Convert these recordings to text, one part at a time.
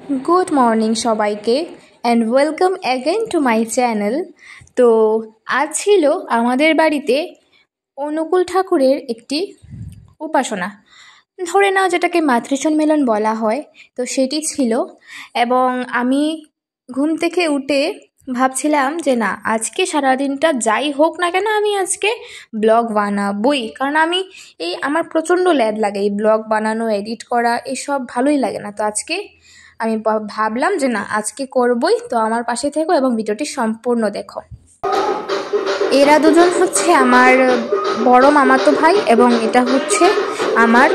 Good morning सबाइके and welcome again to my channel. तो आज छिलो आमादेर बाड़ीते अनुकूल ठाकुरेर एकटी उपासना धरे नाओ जेटाके मातृसम्मेलन बला हय। तो सेटी छिलो एबं आमी घुम थेके उठे भाबछिलाम जे ना आजके सारा दिनटा जाई होक ना केन आमी आजके ब्लग बानाबोई, कारण आमी এই আমার প্রচণ্ড ল্যাদ লাগে এই ব্লগ বানানো, এডিট করা এসব ভালোই লাগে না। তো আজকে আমি ভাবলাম যে না আজকে করবই। তো আমার পাশে থেকো এবং ভিডিওটি সম্পূর্ণ দেখো। এরা দুজন হচ্ছে আমার বড় মামাতো ভাই এবং এটা হচ্ছে আমার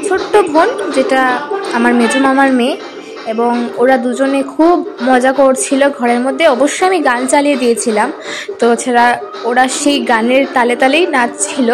ছোট্ট বোন, যেটা আমার মেজো মামার মেয়ে। এবং ওরা দুজনে খুব মজা করছিল ঘরের মধ্যে। অবশ্যই আমি গান চালিয়ে দিয়েছিলাম, তো ওরা সেই গানের তালে তালেই নাচছিল।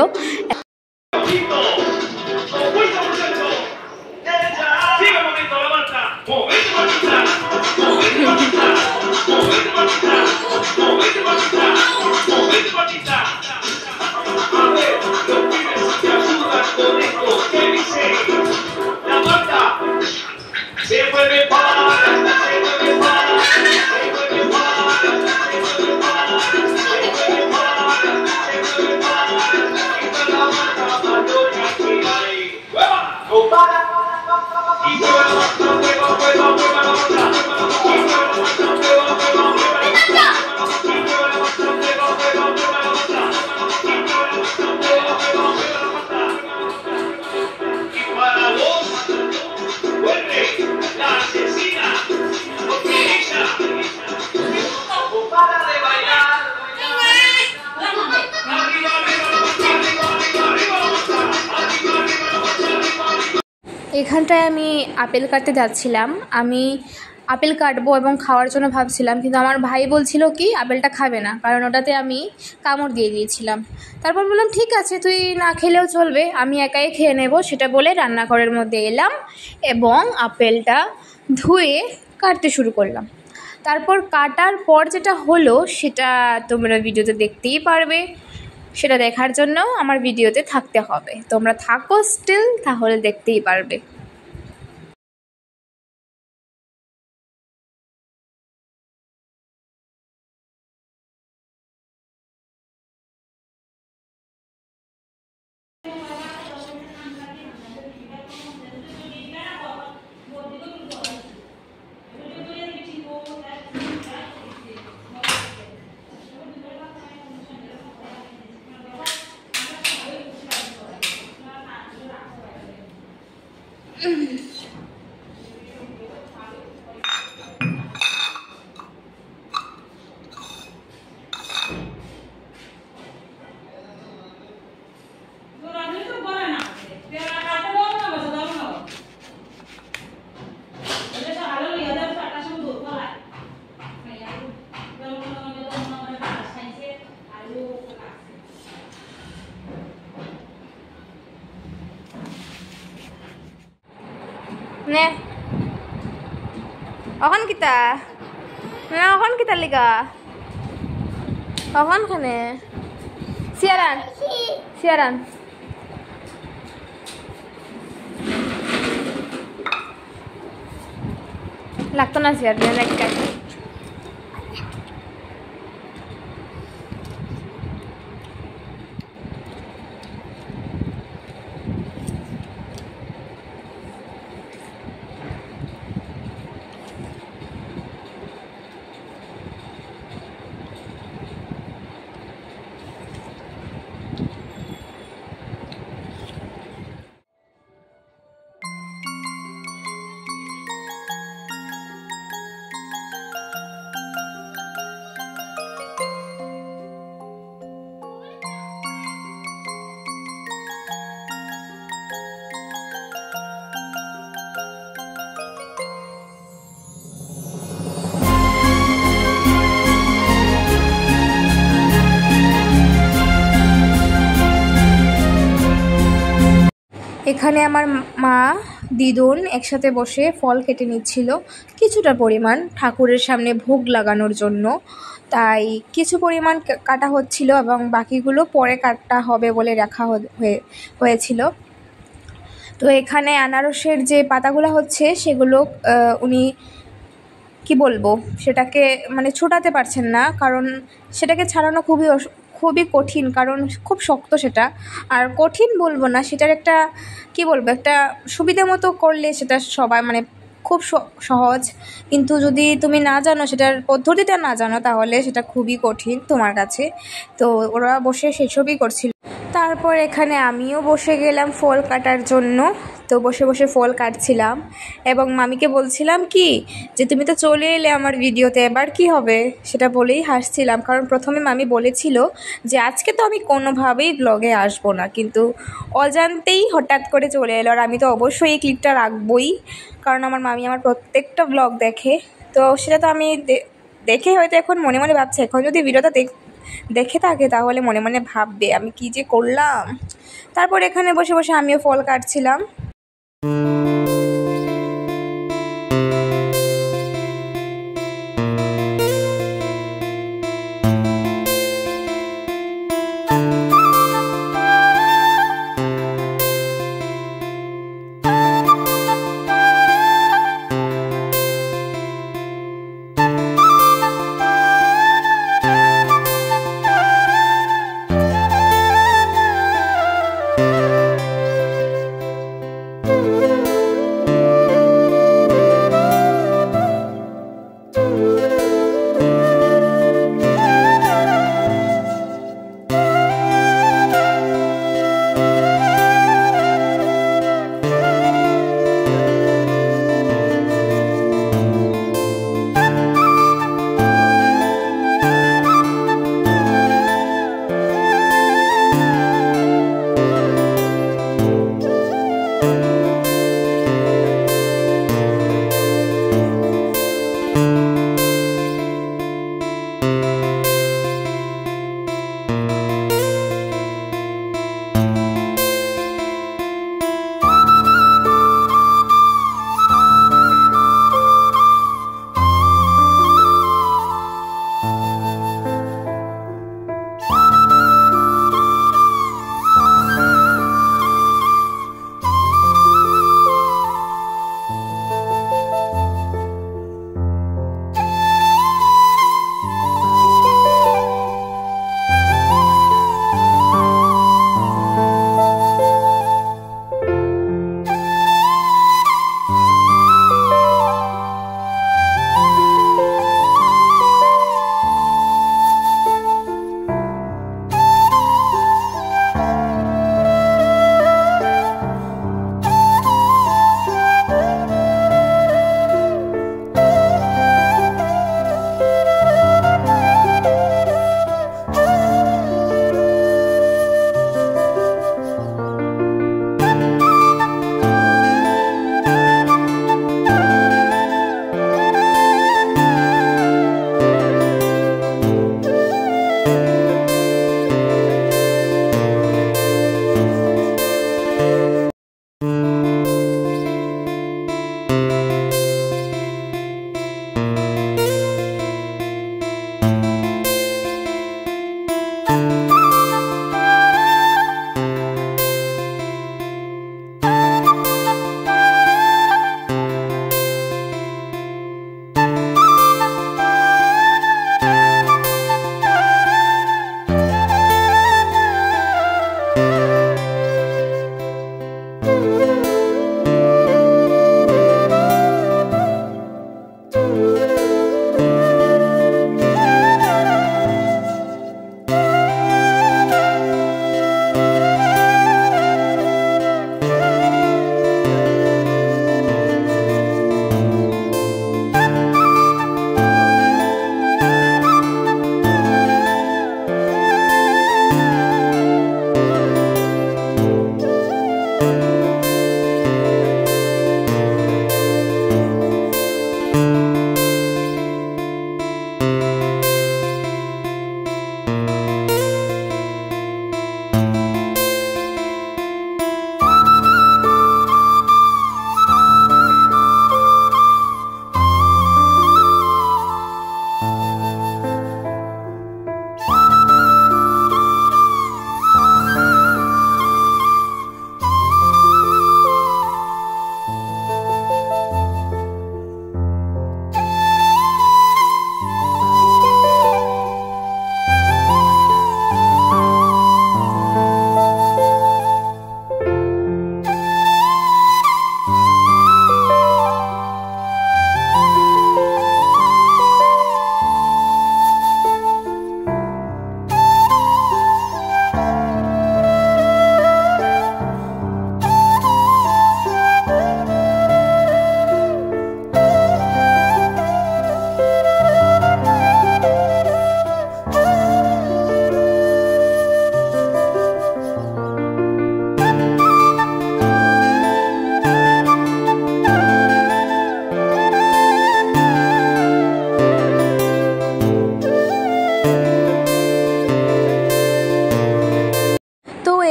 এখানটায় আমি আপেল কাটতে যাচ্ছিলাম। আমি আপেল কাটবো এবং খাওয়ার জন্য ভাবছিলাম, কিন্তু আমার ভাই বলছিল কি আপেলটা খাবে না, কারণ ওটাতে আমি কামড় দিয়ে দিয়েছিলাম। তারপর বললাম ঠিক আছে তুই না খেলেও চলবে, আমি একাই খেয়ে নেব। সেটা বলে রান্নাঘরের মধ্যে এলাম এবং আপেলটা ধুয়ে কাটতে শুরু করলাম। তারপর কাটার পর যেটা হলো সেটা তোমরা ভিডিওতে দেখতেই পারবে। সেটা দেখার জন্য আমার ভিডিওতে থাকতে হবে, তোমরা থাকো স্টিল, তাহলে দেখতেই পারবে। নে অখন কিতা না অখন কিতা লিগা অখন খানে সিয়ারান লাগতো না সিয়ার দেন একটা। এখানে আমার মা দিদুন একসাথে বসে ফল কেটে নিচ্ছিল কিছুটা পরিমাণ ঠাকুরের সামনে ভোগ লাগানোর জন্য। তাই কিছু পরিমাণ কাটা হচ্ছিল এবং বাকিগুলো পরে কাটা হবে বলে রাখা হয়েছিল। তো এখানে আনারসের যে পাতাগুলো হচ্ছে সেগুলো উনি কি বলবো সেটাকে মানে ছোটাতে পারছেন না, কারণ সেটাকে ছাড়ানো খুবই কঠিন, কারণ খুব শক্ত সেটা। আর কঠিন বলবো না, সেটার একটা কি বলবো একটা সুবিধা মতো করলে সেটা সবাই মানে খুব সহজ, কিন্তু যদি তুমি না জানো সেটার পদ্ধতিটা না জানো তাহলে সেটা খুবই কঠিন তোমার কাছে। তো ওরা বসে সেসবই করছিল। তারপর এখানে আমিও বসে গেলাম ফল কাটার জন্য। তো বসে বসে ফল কাটছিলাম এবং মামিকে বলছিলাম কি যে তুমি তো চলে এলে আমার ভিডিওতে, এবার কি হবে সেটা বলেই হাসছিলাম, কারণ প্রথমে মামি বলেছিল যে আজকে তো আমি কোনোভাবেই ব্লগে আসবো না, কিন্তু অজান্তেই হঠাৎ করে চলে এলো। আর আমি তো অবশ্যই এই ক্লিপটা রাখবই, কারণ আমার মামি আমার প্রত্যেকটা ব্লগ দেখে। তো সেটা তো আমি দেখে হয়তো এখন মনে মনে ভাবছি, এখন যদি ভিডিওটা দেখে থাকে তাহলে মনে মনে ভাববে আমি কি যে করলাম। তারপর এখানে বসে বসে আমিও ফল কাটছিলাম।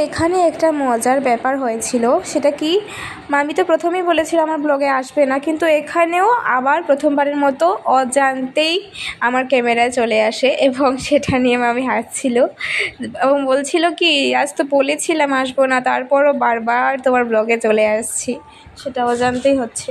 এখানে একটা মজার ব্যাপার হয়েছিল, সেটা কি, মামি তো প্রথমেই বলেছিল আমার ব্লগে আসবে না, কিন্তু এখানেও আবার প্রথমবারের মতো অজান্তেই আমার ক্যামেরায় চলে আসে এবং সেটা নিয়ে মামি হাসছিল এবং বলছিল কি আজ তো বলেছিলাম আসবো না, তারপরও বারবার তোমার ব্লগে চলে আসছি, সেটা অজান্তেই হচ্ছে।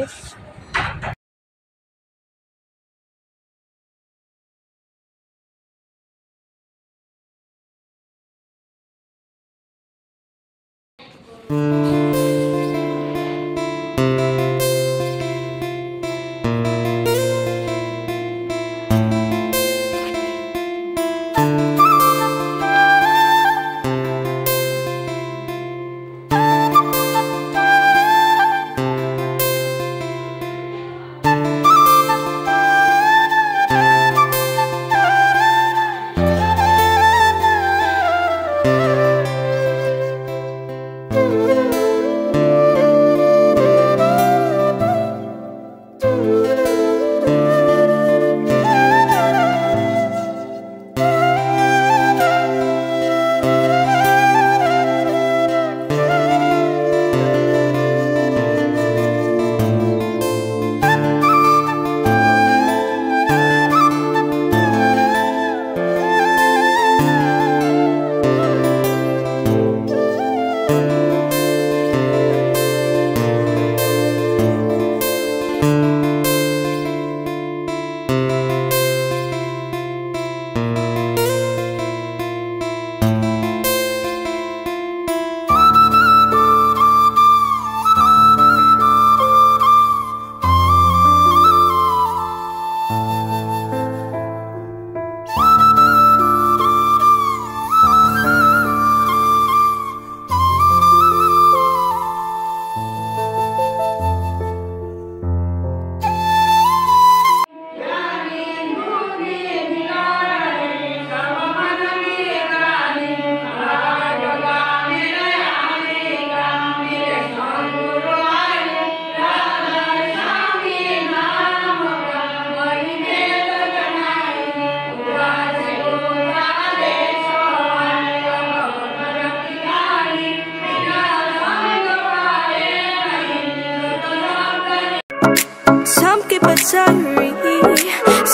Some keep a diary,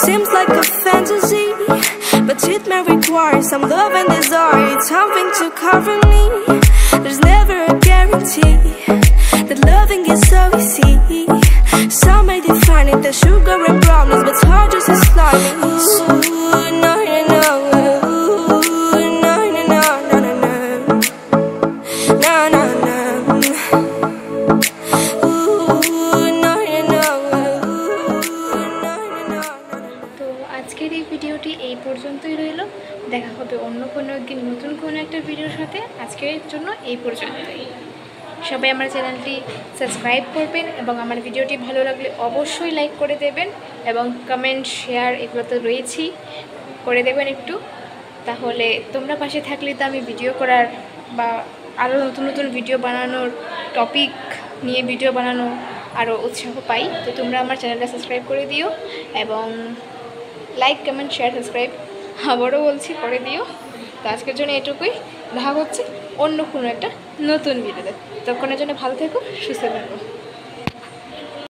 seems like a fantasy, but it may require some love and desire, something to cover me. There's never a guarantee that loving is so easy. Some may define it as sugar and brownies, but hard just as slimy. Ooh, no, no, no. Ooh, no, no, no, no, no, no. No, no, no. আজকের এই ভিডিওটি এই পর্যন্তই রইল। দেখা হবে অন্য কোনো একদিন নতুন কোনো একটা ভিডিওর সাথে। আজকের জন্য এই পর্যন্তই। সবাই আমার চ্যানেলটি সাবস্ক্রাইব করবেন এবং আমার ভিডিওটি ভালো লাগলে অবশ্যই লাইক করে দেবেন এবং কমেন্ট শেয়ার এগুলো তো রয়েছেই, করে দেবেন একটু। তাহলে তোমরা পাশে থাকলে তো আমি ভিডিও করার বা আরও নতুন নতুন ভিডিও বানানোর, টপিক নিয়ে ভিডিও বানানো আরও উৎসাহ পাই। তো তোমরা আমার চ্যানেলটা সাবস্ক্রাইব করে দিও এবং লাইক কমেন্ট শেয়ার সাবস্ক্রাইব আবারও বলছি করে দিও। তো আজকের জন্য এটুকুই, দেখা হচ্ছে অন্য কোনো একটা নতুন ভিডিওতে। ততক্ষণের জন্য ভালো থেকো, সুস্থ থাকো।